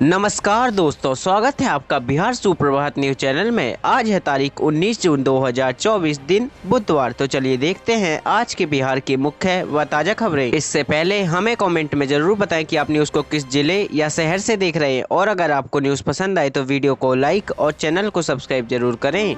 नमस्कार दोस्तों, स्वागत है आपका बिहार सुप्रभात न्यूज चैनल में। आज है तारीख 19 जून 2024 दिन बुधवार। तो चलिए देखते हैं आज के बिहार की मुख्य व ताज़ा खबरें। इससे पहले हमें कमेंट में जरूर बताएं कि आप न्यूज़ को किस जिले या शहर से देख रहे हैं, और अगर आपको न्यूज़ पसंद आए तो वीडियो को लाइक और चैनल को सब्सक्राइब जरूर करें।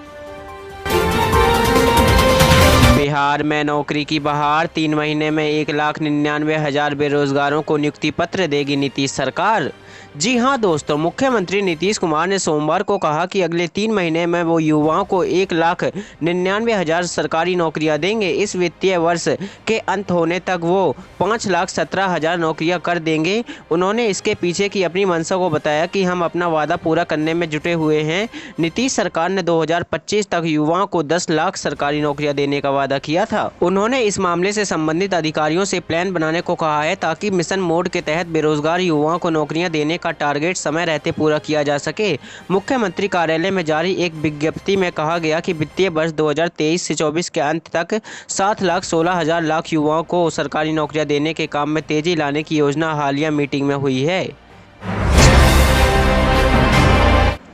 बिहार में नौकरी की बहार, 3 महीने में 1,99,000 बेरोजगारों को नियुक्ति पत्र देगी नीतीश सरकार। जी हां दोस्तों, मुख्यमंत्री नीतीश कुमार ने सोमवार को कहा कि अगले 3 महीने में वो युवाओं को 1,99,000 सरकारी नौकरियां देंगे। इस वित्तीय वर्ष के अंत होने तक वो 5,17,000 नौकरियां कर देंगे। उन्होंने इसके पीछे की अपनी मंशा को बताया कि हम अपना वादा पूरा करने में जुटे हुए हैं। नीतीश सरकार ने 2025 तक युवाओं को 10 लाख सरकारी नौकरियां देने का वादा किया था। उन्होंने इस मामले से संबंधित अधिकारियों से प्लान बनाने को कहा है ताकि मिशन मोड के तहत बेरोजगार युवाओं को नौकरियां देने का टारगेट समय रहते पूरा किया जा सके। मुख्यमंत्री कार्यालय में जारी एक विज्ञप्ति में कहा गया कि वित्तीय वर्ष 2023 से 24 के अंत तक 7,16,000 लाख युवाओं को सरकारी नौकरियां देने के काम में तेजी लाने की योजना हालिया मीटिंग में हुई है।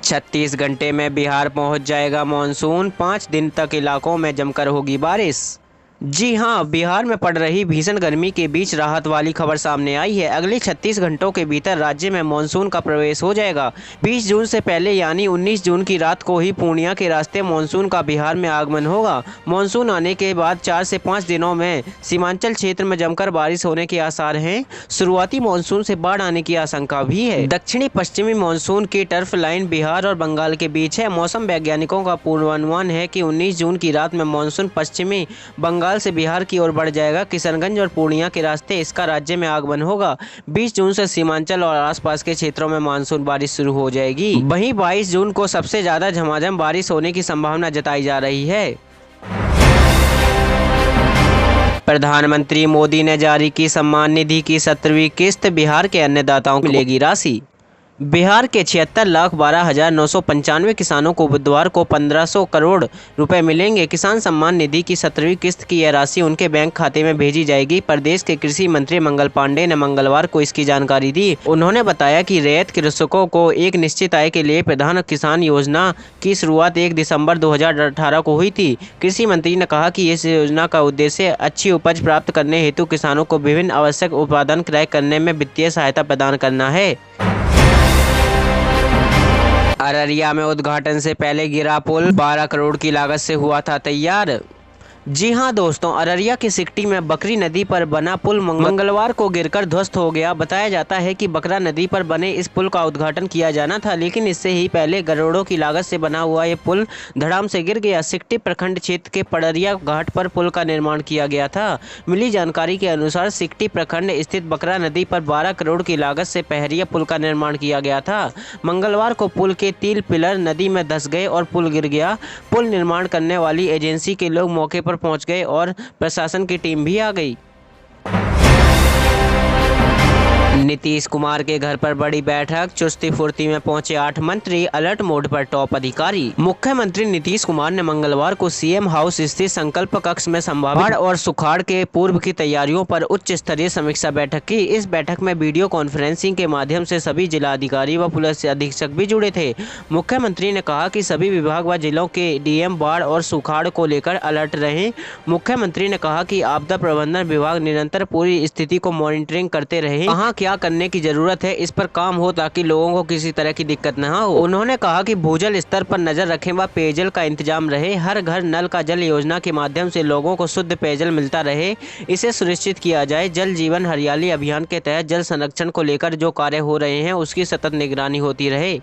36 घंटे में बिहार पहुंच जाएगा मानसून, 5 दिन तक इलाकों में जमकर होगी बारिश। जी हां, बिहार में पड़ रही भीषण गर्मी के बीच राहत वाली खबर सामने आई है। अगले 36 घंटों के भीतर राज्य में मानसून का प्रवेश हो जाएगा। 20 जून से पहले यानी 19 जून की रात को ही पूर्णिया के रास्ते मानसून का बिहार में आगमन होगा। मानसून आने के बाद 4 से 5 दिनों में सीमांचल क्षेत्र में जमकर बारिश होने के आसार हैं। शुरुआती मानसून से बाढ़ आने की आशंका भी है। दक्षिणी पश्चिमी मानसून की टर्फ लाइन बिहार और बंगाल के बीच है। मौसम वैज्ञानिकों का पूर्वानुमान है कि 19 जून की रात में मानसून पश्चिमी बंगाल से बिहार की ओर बढ़ जाएगा। किशनगंज और पूर्णिया के रास्ते इसका राज्य में आगमन होगा। 20 जून से सीमांचल और आसपास के क्षेत्रों में मानसून बारिश शुरू हो जाएगी। वहीं 22 जून को सबसे ज्यादा झमाझम बारिश होने की संभावना जताई जा रही है। प्रधानमंत्री मोदी ने जारी की सम्मान निधि की 17वीं किस्त, बिहार के अन्नदाताओं को मिलेगी राशि। बिहार के 76,12,995 किसानों को बुधवार को 1,500 करोड़ रुपए मिलेंगे। किसान सम्मान निधि की 17वीं किस्त की यह राशि उनके बैंक खाते में भेजी जाएगी। प्रदेश के कृषि मंत्री मंगल पांडे ने मंगलवार को इसकी जानकारी दी। उन्होंने बताया कि रैयत कृषकों को एक निश्चित आय के लिए प्रधान किसान योजना की शुरुआत 1 दिसंबर 2018 को हुई थी। कृषि मंत्री ने कहा कि इस योजना का उद्देश्य अच्छी उपज प्राप्त करने हेतु किसानों को विभिन्न आवश्यक उत्पादन क्रय करने में वित्तीय सहायता प्रदान करना है। अररिया में उद्घाटन से पहले गिरा पुल, 12 करोड़ की लागत से हुआ था तैयार। जी हां दोस्तों, अररिया के सिकटी में बकरी नदी पर बना पुल मंगलवार को गिरकर ध्वस्त हो गया। बताया जाता है कि बकरा नदी पर बने इस पुल का उद्घाटन किया जाना था, लेकिन इससे ही पहले करोड़ों की लागत से बना हुआ ये पुल धड़ाम से गिर गया। सिकटी प्रखंड क्षेत्र के पड़रिया घाट पर पुल का निर्माण किया गया था। मिली जानकारी के अनुसार सिकटी प्रखंड स्थित बकरा नदी पर 12 करोड़ की लागत से पहरिया पुल का निर्माण किया गया था। मंगलवार को पुल के 3 पिलर नदी में धंस गए और पुल गिर गया। पुल निर्माण करने वाली एजेंसी के लोग मौके पर पहुंच गए और प्रशासन की टीम भी आ गई। नीतीश कुमार के घर पर बड़ी बैठक, चुस्ती फुर्ती में पहुंचे 8 मंत्री, अलर्ट मोड पर टॉप अधिकारी। मुख्यमंत्री नीतीश कुमार ने मंगलवार को सीएम हाउस स्थित संकल्प कक्ष में संभावित बाढ़ और सुखाड़ के पूर्व की तैयारियों पर उच्च स्तरीय समीक्षा बैठक की। इस बैठक में वीडियो कॉन्फ्रेंसिंग के माध्यम से सभी जिलाधिकारी व पुलिस अधीक्षक भी जुड़े थे। मुख्यमंत्री ने कहा कि सभी विभाग व जिलों के डीएम बाढ़ और सुखाड़ को लेकर अलर्ट रहें। मुख्यमंत्री ने कहा कि आपदा प्रबंधन विभाग निरंतर पूरी स्थिति को मॉनिटरिंग करते रहे। कहाँ क्या करने की जरूरत है इस पर काम हो ताकि लोगों को किसी तरह की दिक्कत न हो। उन्होंने कहा कि भूजल स्तर पर नजर रखें व पेयजल का इंतजाम रहे। हर घर नल का जल योजना के माध्यम से लोगों को शुद्ध पेयजल मिलता रहे, इसे सुनिश्चित किया जाए। जल जीवन हरियाली अभियान के तहत जल संरक्षण को लेकर जो कार्य हो रहे हैं उसकी सतत निगरानी होती रहे।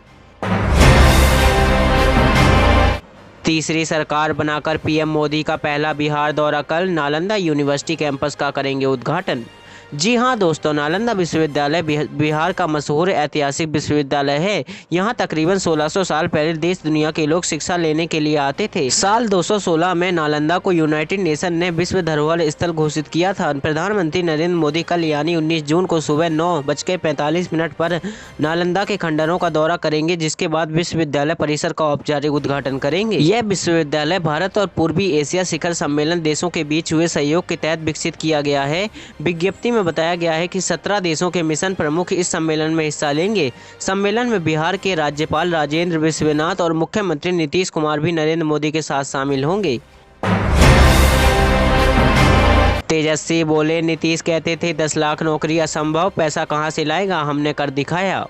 तीसरी सरकार बनाकर पीएम मोदी का पहला बिहार दौरा कल, नालंदा यूनिवर्सिटी कैंपस का करेंगे उद्घाटन। जी हां दोस्तों, नालंदा विश्वविद्यालय बिहार का मशहूर ऐतिहासिक विश्वविद्यालय है। यहां तकरीबन 1600 साल पहले देश दुनिया के लोग शिक्षा लेने के लिए आते थे। साल 216 में नालंदा को यूनाइटेड नेशन ने विश्व धरोहर स्थल घोषित किया था। प्रधानमंत्री नरेंद्र मोदी कल यानी 19 जून को सुबह 9:45 पर नालंदा के खंडरों का दौरा करेंगे, जिसके बाद विश्वविद्यालय परिसर का औपचारिक उद्घाटन करेंगे। यह विश्वविद्यालय भारत और पूर्वी एशिया शिखर सम्मेलन देशों के बीच हुए सहयोग के तहत विकसित किया गया है। विज्ञप्ति में बताया गया है कि 17 देशों के मिशन प्रमुख इस सम्मेलन में हिस्सा लेंगे। सम्मेलन में बिहार के राज्यपाल राजेंद्र विश्वनाथ और मुख्यमंत्री नीतीश कुमार भी नरेंद्र मोदी के साथ शामिल होंगे। तेजस्वी बोले, नीतीश कहते थे 10 लाख नौकरी असंभव, पैसा कहां से लाएगा, हमने कर दिखाया।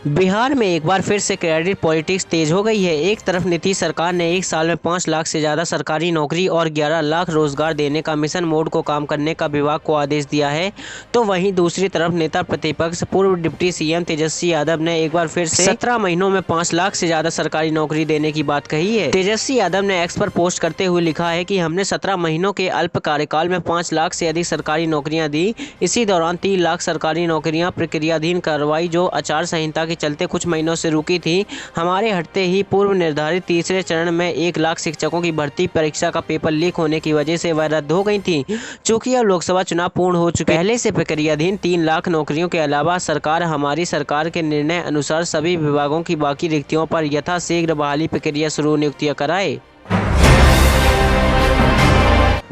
बिहार में एक बार फिर से क्रेडिट पॉलिटिक्स तेज हो गई है। एक तरफ नीतीश सरकार ने एक साल में 5 लाख से ज़्यादा सरकारी नौकरी और 11 लाख रोजगार देने का मिशन मोड को काम करने का विभाग को आदेश दिया है, तो वहीं दूसरी तरफ नेता प्रतिपक्ष पूर्व डिप्टी सीएम तेजस्वी यादव ने एक बार फिर से 17 महीनों में 5 लाख से ज़्यादा सरकारी नौकरी देने की बात कही है। तेजस्वी यादव ने एक्स पर पोस्ट करते हुए लिखा है कि हमने 17 महीनों के अल्प कार्यकाल में 5 लाख से अधिक सरकारी नौकरियाँ दी। इसी दौरान 3 लाख सरकारी नौकरियाँ प्रक्रियाधीन करवाई, जो आचार संहिता चलते कुछ महीनों से रुकी थी। हमारे हटते ही पूर्व निर्धारित तीसरे चरण में 1 लाख शिक्षकों की भर्ती परीक्षा का पेपर लीक होने की वजह से वह रद्द हो गई थी। चूंकि अब लोकसभा चुनाव पूर्ण हो चुके, पहले से प्रक्रियाधीन 3 लाख नौकरियों के अलावा सरकार हमारी सरकार के निर्णय अनुसार सभी विभागों की बाकी रिक्तियों पर यथाशीघ्र बहाली प्रक्रिया शुरू नियुक्तियां कराए।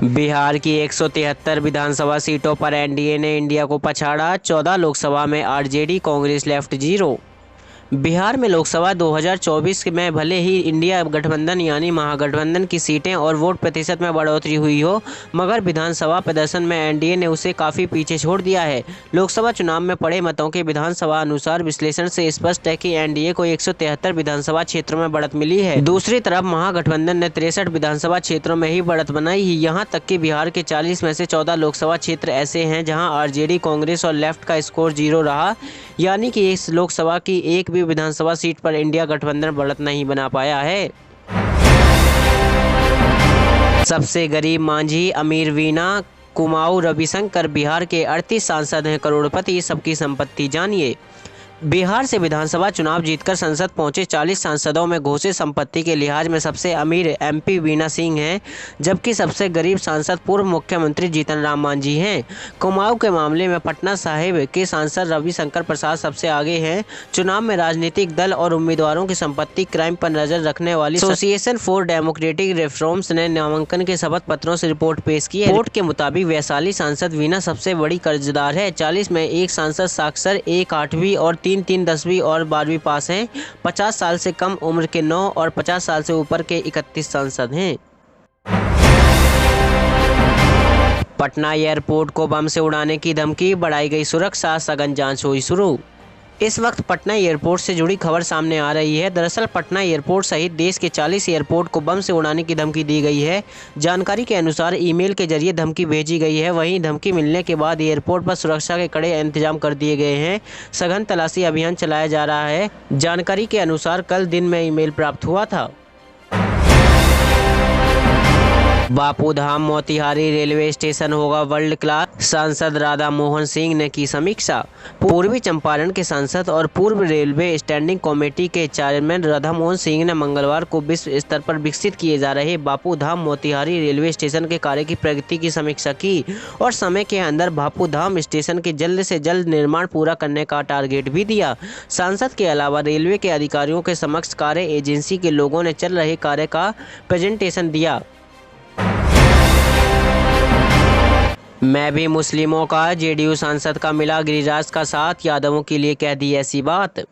बिहार की 173 विधानसभा सीटों पर एनडीए ने इंडिया को पछाड़ा। 14 लोकसभा में आरजेडी, कांग्रेस लेफ्ट 0। बिहार में लोकसभा 2024 में भले ही इंडिया गठबंधन यानी महागठबंधन की सीटें और वोट प्रतिशत में बढ़ोतरी हुई हो, मगर विधानसभा प्रदर्शन में एनडीए ने उसे काफ़ी पीछे छोड़ दिया है। लोकसभा चुनाव में पड़े मतों के विधानसभा अनुसार विश्लेषण से स्पष्ट है कि एनडीए को 173 विधानसभा क्षेत्रों में बढ़त मिली है। दूसरी तरफ महागठबंधन ने 63 विधानसभा क्षेत्रों में ही बढ़त बनाई है। यहाँ तक कि बिहार के 40 में से 14 लोकसभा क्षेत्र ऐसे हैं जहाँ आरजेडी, कांग्रेस और लेफ्ट का स्कोर 0 रहा, यानी कि इस लोकसभा की एक भी विधानसभा सीट पर इंडिया गठबंधन बढ़त नहीं बना पाया है। सबसे गरीब मांझी, अमीर वीणा, कुमाऊं रविशंकर बिहार के 38 सांसद हैं करोड़पति, सबकी संपत्ति जानिए। बिहार से विधानसभा चुनाव जीतकर संसद पहुंचे 40 सांसदों में घोषित संपत्ति के लिहाज में सबसे अमीर एमपी वीणा सिंह हैं, जबकि सबसे गरीब सांसद पूर्व मुख्यमंत्री जीतन राम मांझी हैं। कुमाऊं के मामले में पटना साहिब के सांसद रविशंकर प्रसाद सबसे आगे हैं। चुनाव में राजनीतिक दल और उम्मीदवारों की संपत्ति क्राइम पर नजर रखने वाली एसोसिएशन फॉर डेमोक्रेटिक रिफॉर्म्स ने नामांकन के शपथ पत्रों से रिपोर्ट पेश की है। रिपोर्ट के मुताबिक वैशाली सांसद वीणा सबसे बड़ी कर्जदार है। 40 में एक सांसद साक्षर, एक 8वीं और 3 10वीं और 12वीं पास हैं। 50 साल से कम उम्र के 9 और 50 साल से ऊपर के 31 सांसद हैं। पटना एयरपोर्ट को बम से उड़ाने की धमकी, बढ़ाई गई सुरक्षा, सघन जांच हुई शुरू। इस वक्त पटना एयरपोर्ट से जुड़ी खबर सामने आ रही है। दरअसल पटना एयरपोर्ट सहित देश के 40 एयरपोर्ट को बम से उड़ाने की धमकी दी गई है। जानकारी के अनुसार ईमेल के जरिए धमकी भेजी गई है। वहीं धमकी मिलने के बाद एयरपोर्ट पर सुरक्षा के कड़े इंतजाम कर दिए गए हैं। सघन तलाशी अभियान चलाया जा रहा है। जानकारी के अनुसार कल दिन में ईमेल प्राप्त हुआ था। बापू धाम मोतिहारी रेलवे स्टेशन होगा वर्ल्ड क्लास, सांसद राधा मोहन सिंह ने की समीक्षा। पूर्वी चंपारण के सांसद और पूर्व रेलवे स्टैंडिंग कमेटी के चेयरमैन राधा मोहन सिंह ने मंगलवार को विश्व स्तर पर विकसित किए जा रहे बापू धाम मोतिहारी रेलवे स्टेशन के कार्य की प्रगति की समीक्षा की और समय के अंदर बापू धाम स्टेशन के जल्द से जल्द निर्माण पूरा करने का टारगेट भी दिया। सांसद के अलावा रेलवे के अधिकारियों के समक्ष कार्य एजेंसी के लोगों ने चल रहे कार्य का प्रेजेंटेशन दिया। मैं भी मुस्लिमों का, जेडीयू सांसद का मिला गिरिराज का साथ, यादवों के लिए कह दी ऐसी बात।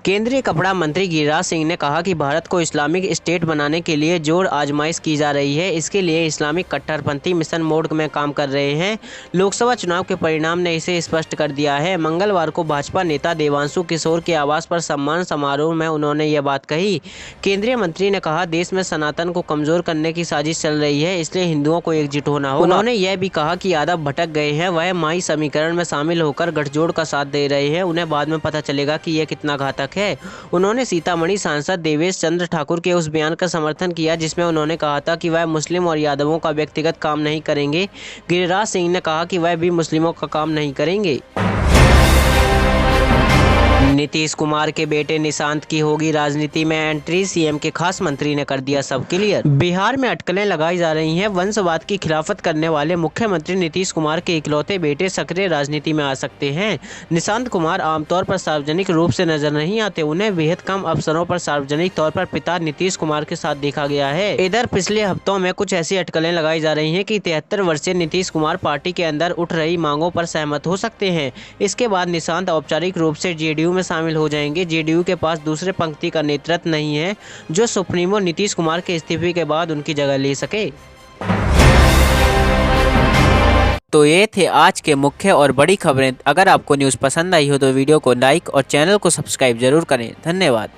केंद्रीय कपड़ा मंत्री गिरिराज सिंह ने कहा कि भारत को इस्लामिक स्टेट बनाने के लिए जोर आजमाइश की जा रही है। इसके लिए इस्लामिक कट्टरपंथी मिशन मोड में काम कर रहे हैं। लोकसभा चुनाव के परिणाम ने इसे स्पष्ट कर दिया है। मंगलवार को भाजपा नेता देवांशु किशोर के आवास पर सम्मान समारोह में उन्होंने यह बात कही। केंद्रीय मंत्री ने कहा, देश में सनातन को कमजोर करने की साजिश चल रही है, इसलिए हिंदुओं को एकजुट होना होगा। उन्होंने यह भी कहा कि यादव भटक गए हैं, वह माई समीकरण में शामिल होकर गठजोड़ का साथ दे रहे हैं। उन्हें बाद में पता चलेगा कि यह कितना घातक है। उन्होंने सीतामढ़ी सांसद देवेश चंद्र ठाकुर के उस बयान का समर्थन किया जिसमें उन्होंने कहा था कि वह मुस्लिम और यादवों का व्यक्तिगत काम नहीं करेंगे। गिरिराज सिंह ने कहा कि वह भी मुस्लिमों का काम नहीं करेंगे। नीतीश कुमार के बेटे निशांत की होगी राजनीति में एंट्री, सीएम के खास मंत्री ने कर दिया सब क्लियर। बिहार में अटकलें लगाई जा रही हैं। वंशवाद की खिलाफत करने वाले मुख्यमंत्री नीतीश कुमार के इकलौते बेटे सक्रिय राजनीति में आ सकते हैं। निशांत कुमार आमतौर पर सार्वजनिक रूप से नजर नहीं आते, उन्हें बेहद कम अवसरों पर सार्वजनिक तौर पर पिता नीतीश कुमार के साथ देखा गया है। इधर पिछले हफ्तों में कुछ ऐसी अटकलें लगाई जा रही हैं कि 73 वर्षीय नीतीश कुमार पार्टी के अंदर उठ रही मांगों पर सहमत हो सकते हैं। इसके बाद निशांत औपचारिक रूप से जेडीयू में शामिल हो जाएंगे। जेडीयू के पास दूसरे पंक्ति का नेतृत्व नहीं है जो सुप्रीमो नीतीश कुमार के इस्तीफे के बाद उनकी जगह ले सके। तो ये थे आज के मुख्य और बड़ी खबरें। अगर आपको न्यूज़ पसंद आई हो तो वीडियो को लाइक और चैनल को सब्सक्राइब जरूर करें। धन्यवाद।